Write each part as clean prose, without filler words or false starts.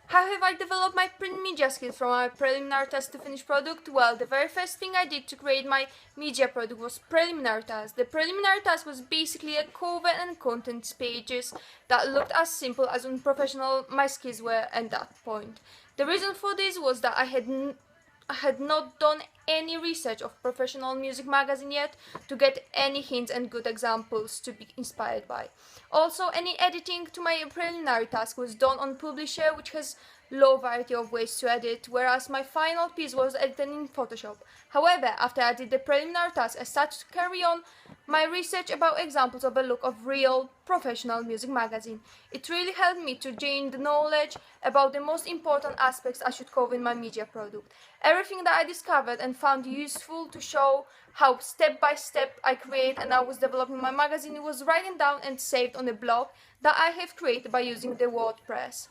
How have I developed my print media skills from my preliminary task to finished product? Well, the very first thing I did to create my media product was preliminary task. The preliminary task was basically a cover and contents pages that looked as simple as unprofessional my skills were at that point. The reason for this was that I had not done any research of professional music magazine yet to get any hints and good examples to be inspired by. Also, any editing to my preliminary task was done on Publisher, which has low variety of ways to edit, whereas my final piece was edited in Photoshop. However, after I did the preliminary task, I started to carry on my research about examples of a look of real professional music magazine. It really helped me to gain the knowledge about the most important aspects I should cover in my media product. Everything that I discovered and found useful to show how step by step I create and I was developing my magazine was written down and saved on a blog that I have created by using the WordPress.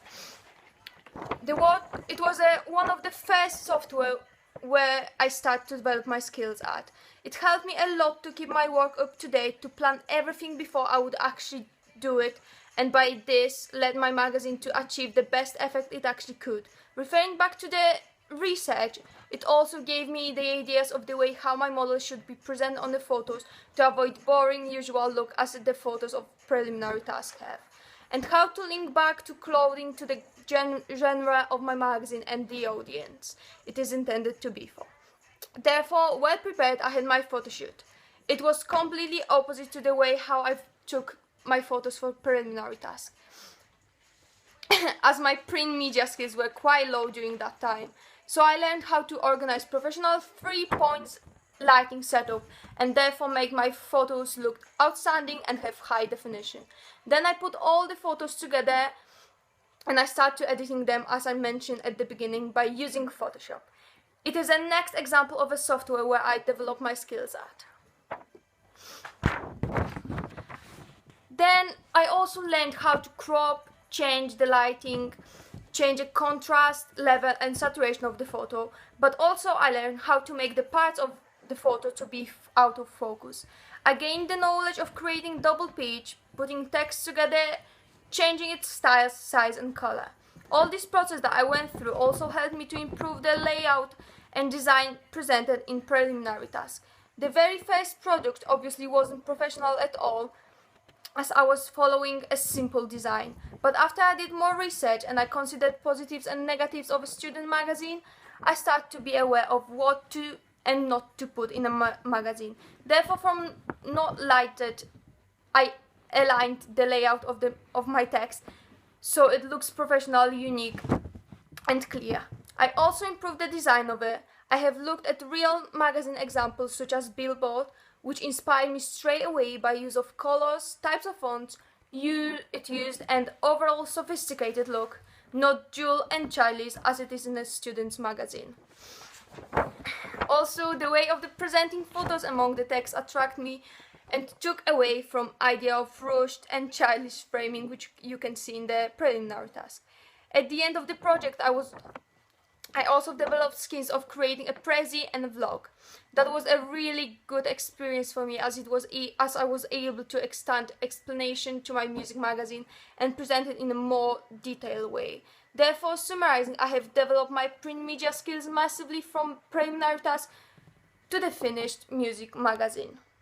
It was one of the first software where I started to develop my skills at. It helped me a lot to keep my work up to date, to plan everything before I would actually do it, and by this led my magazine to achieve the best effect it actually could. Referring back to the research, it also gave me the ideas of the way how my model should be presented on the photos to avoid boring usual look as the photos of preliminary task have, and how to link back to clothing to the genre of my magazine and the audience it is intended to be for. Therefore, well prepared, I had my photo shoot. It was completely opposite to the way how I took my photos for preliminary task, as my print media skills were quite low during that time. So I learned how to organize professional 3-point lighting setup and therefore make my photos look outstanding and have high definition. Then I put all the photos together and I started editing them, as I mentioned at the beginning, by using Photoshop. It is a next example of a software where I develop my skills at. Then I also learned how to crop, change the lighting, change the contrast level and saturation of the photo, but also I learned how to make the parts of the photo to be out of focus. I gained the knowledge of creating double page, putting text together, changing its style, size and color. All this process that I went through also helped me to improve the layout and design presented in preliminary task. The very first product obviously wasn't professional at all, as I was following a simple design. But after I did more research and I considered positives and negatives of a student magazine, I started to be aware of what to and not to put in a magazine. Therefore, from not lighted, I aligned the layout of my text so it looks professional, unique and clear. I also improved the design of it. I have looked at real magazine examples such as Billboard, which inspired me straight away by use of colors, types of fonts it used and overall sophisticated look, not dull and childish as it is in a student's magazine. Also, the way of the presenting photos among the text attracted me and took away from idea of rushed and childish framing, which you can see in the preliminary task. At the end of the project, I also developed skills of creating a prezi and a vlog. That was a really good experience for me, as I was able to extend explanation to my music magazine and present it in a more detailed way. Therefore, summarizing, I have developed my print media skills massively from preliminary task to the finished music magazine.